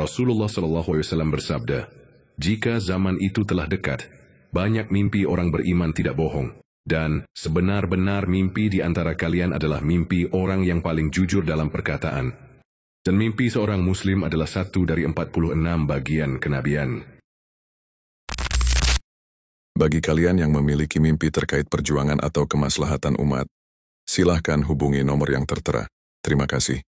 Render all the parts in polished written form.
Rasulullah SAW bersabda, "Jika zaman itu telah dekat, banyak mimpi orang beriman tidak bohong. Dan sebenar-benar mimpi di antara kalian adalah mimpi orang yang paling jujur dalam perkataan. Dan mimpi seorang muslim adalah satu dari 46 bagian kenabian." Bagi kalian yang memiliki mimpi terkait perjuangan atau kemaslahatan umat, silahkan hubungi nomor yang tertera. Terima kasih.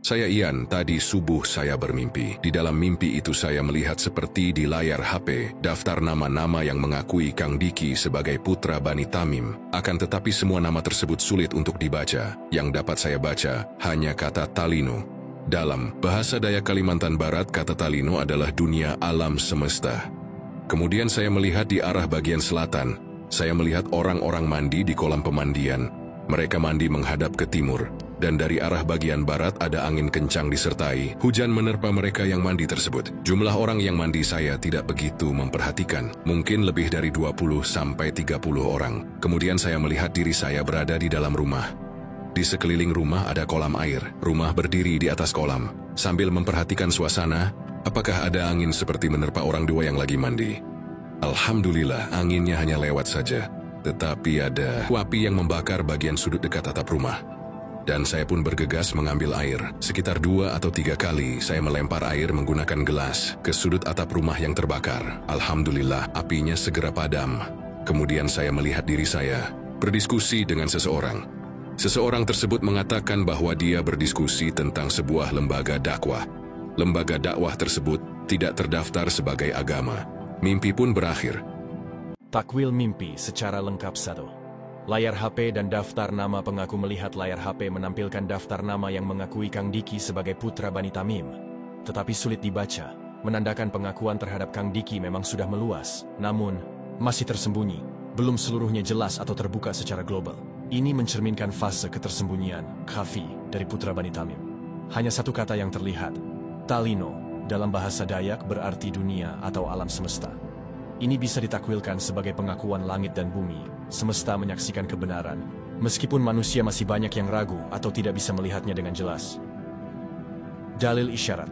Saya Ian, tadi subuh saya bermimpi. Di dalam mimpi itu saya melihat seperti di layar HP, daftar nama-nama yang mengakui Kang Diki sebagai putra Bani Tamim. Akan tetapi semua nama tersebut sulit untuk dibaca. Yang dapat saya baca hanya kata Talino. Dalam bahasa Dayak Kalimantan Barat, kata Talino adalah dunia alam semesta. Kemudian saya melihat di arah bagian selatan. Saya melihat orang-orang mandi di kolam pemandian. Mereka mandi menghadap ke timur. Dan dari arah bagian barat ada angin kencang disertai hujan menerpa mereka yang mandi tersebut. Jumlah orang yang mandi saya tidak begitu memperhatikan, mungkin lebih dari 20-30 orang. Kemudian saya melihat diri saya berada di dalam rumah. Di sekeliling rumah ada kolam air, rumah berdiri di atas kolam. Sambil memperhatikan suasana, apakah ada angin seperti menerpa orang dua yang lagi mandi? Alhamdulillah, anginnya hanya lewat saja. Tetapi ada api yang membakar bagian sudut dekat atap rumah. Dan saya pun bergegas mengambil air. Sekitar 2 atau 3 kali saya melempar air menggunakan gelas ke sudut atap rumah yang terbakar. Alhamdulillah apinya segera padam. Kemudian saya melihat diri saya berdiskusi dengan seseorang. Seseorang tersebut mengatakan bahwa dia berdiskusi tentang sebuah lembaga dakwah. Lembaga dakwah tersebut tidak terdaftar sebagai agama. Mimpi pun berakhir. Takwil mimpi secara lengkap 1. Layar HP dan daftar nama pengaku. Melihat layar HP menampilkan daftar nama yang mengakui Kang Diki sebagai putra Bani Tamim. Tetapi sulit dibaca, menandakan pengakuan terhadap Kang Diki memang sudah meluas, namun masih tersembunyi, belum seluruhnya jelas atau terbuka secara global. Ini mencerminkan fase ketersembunyian, khafi, dari putra Bani Tamim. Hanya satu kata yang terlihat, Talino, dalam bahasa Dayak berarti dunia atau alam semesta. Ini bisa ditakwilkan sebagai pengakuan langit dan bumi, semesta menyaksikan kebenaran, meskipun manusia masih banyak yang ragu atau tidak bisa melihatnya dengan jelas. Dalil isyarat.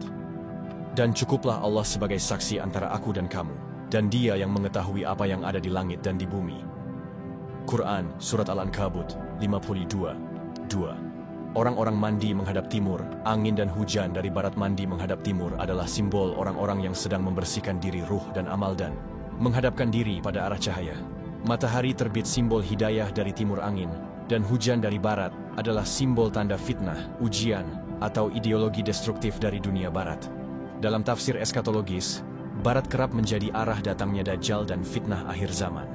Dan cukuplah Allah sebagai saksi antara aku dan kamu, dan Dia yang mengetahui apa yang ada di langit dan di bumi. Quran, Surat Al-Ankabut, 52:2. Orang-orang mandi menghadap timur, angin dan hujan dari barat mandi menghadap timur adalah simbol orang-orang yang sedang membersihkan diri ruh dan amal dan menghadapkan diri pada arah cahaya. Matahari terbit simbol hidayah dari timur angin, dan hujan dari barat adalah simbol tanda fitnah, ujian, atau ideologi destruktif dari dunia barat. Dalam tafsir eskatologis, barat kerap menjadi arah datangnya Dajjal dan fitnah akhir zaman.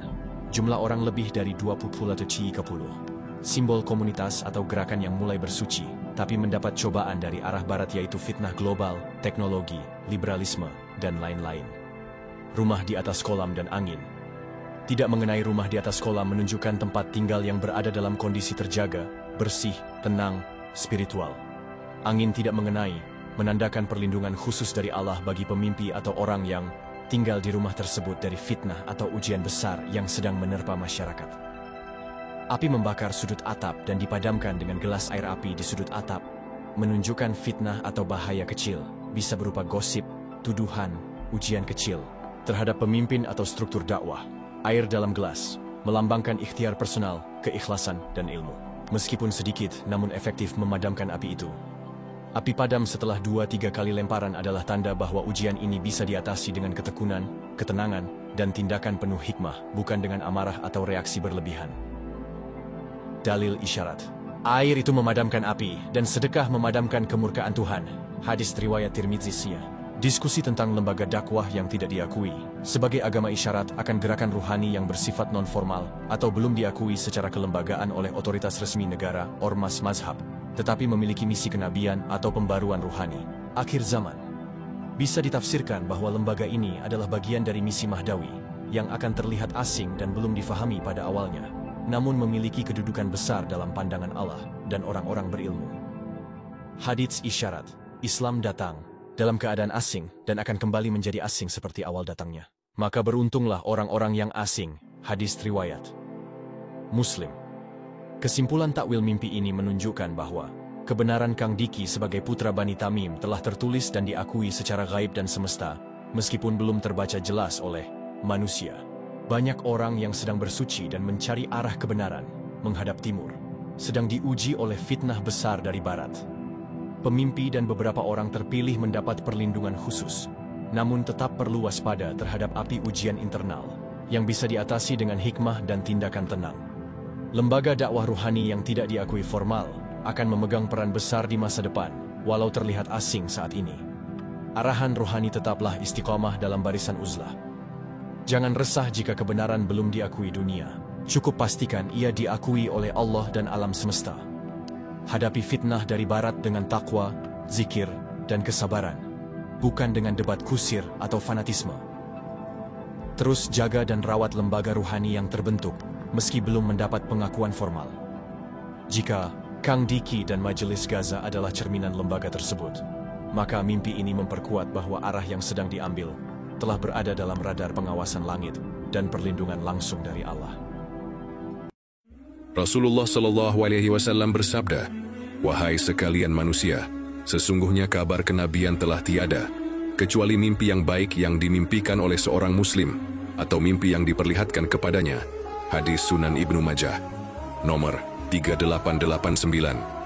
Jumlah orang lebih dari 20-30. Simbol komunitas atau gerakan yang mulai bersuci, tapi mendapat cobaan dari arah barat yaitu fitnah global, teknologi, liberalisme, dan lain-lain. Rumah di atas kolam dan angin. Tidak mengenai rumah di atas kolam menunjukkan tempat tinggal yang berada dalam kondisi terjaga, bersih, tenang, spiritual. Angin tidak mengenai, menandakan perlindungan khusus dari Allah bagi pemimpi atau orang yang tinggal di rumah tersebut dari fitnah atau ujian besar yang sedang menerpa masyarakat. Api membakar sudut atap dan dipadamkan dengan gelas air api di sudut atap, menunjukkan fitnah atau bahaya kecil, bisa berupa gosip, tuduhan, ujian kecil, terhadap pemimpin atau struktur dakwah. Air dalam gelas, melambangkan ikhtiar personal, keikhlasan, dan ilmu. Meskipun sedikit, namun efektif memadamkan api itu. Api padam setelah 2-3 kali lemparan adalah tanda bahwa ujian ini bisa diatasi dengan ketekunan, ketenangan, dan tindakan penuh hikmah, bukan dengan amarah atau reaksi berlebihan. Dalil isyarat. Air itu memadamkan api, dan sedekah memadamkan kemurkaan Tuhan. Hadis riwayat Tirmidzi. Diskusi tentang lembaga dakwah yang tidak diakui sebagai agama isyarat akan gerakan ruhani yang bersifat non-formal atau belum diakui secara kelembagaan oleh otoritas resmi negara, ormas mazhab, tetapi memiliki misi kenabian atau pembaruan ruhani. Akhir zaman. Bisa ditafsirkan bahwa lembaga ini adalah bagian dari misi mahdawi yang akan terlihat asing dan belum difahami pada awalnya, namun memiliki kedudukan besar dalam pandangan Allah dan orang-orang berilmu. Hadits isyarat. Islam datang dalam keadaan asing dan akan kembali menjadi asing seperti awal datangnya. Maka beruntunglah orang-orang yang asing. Hadis riwayat Muslim. Kesimpulan takwil mimpi ini menunjukkan bahwa kebenaran Kang Diki sebagai putra Bani Tamim telah tertulis dan diakui secara gaib dan semesta, meskipun belum terbaca jelas oleh manusia. Banyak orang yang sedang bersuci dan mencari arah kebenaran, menghadap timur, sedang diuji oleh fitnah besar dari barat. Pemimpi dan beberapa orang terpilih mendapat perlindungan khusus, namun tetap perlu waspada terhadap api ujian internal, yang bisa diatasi dengan hikmah dan tindakan tenang. Lembaga dakwah ruhani yang tidak diakui formal akan memegang peran besar di masa depan, walau terlihat asing saat ini. Arahan rohani tetaplah istiqomah dalam barisan uzlah. Jangan resah jika kebenaran belum diakui dunia. Cukup pastikan ia diakui oleh Allah dan alam semesta. Hadapi fitnah dari barat dengan takwa, zikir, dan kesabaran, bukan dengan debat kusir atau fanatisme. Terus jaga dan rawat lembaga ruhani yang terbentuk, meski belum mendapat pengakuan formal. Jika Kang Diki dan Majelis Gaza adalah cerminan lembaga tersebut, maka mimpi ini memperkuat bahwa arah yang sedang diambil telah berada dalam radar pengawasan langit dan perlindungan langsung dari Allah. Rasulullah SAW bersabda, "Wahai sekalian manusia, sesungguhnya kabar kenabian telah tiada, kecuali mimpi yang baik yang dimimpikan oleh seorang muslim, atau mimpi yang diperlihatkan kepadanya." Hadis Sunan Ibnu Majah, nomor 3889.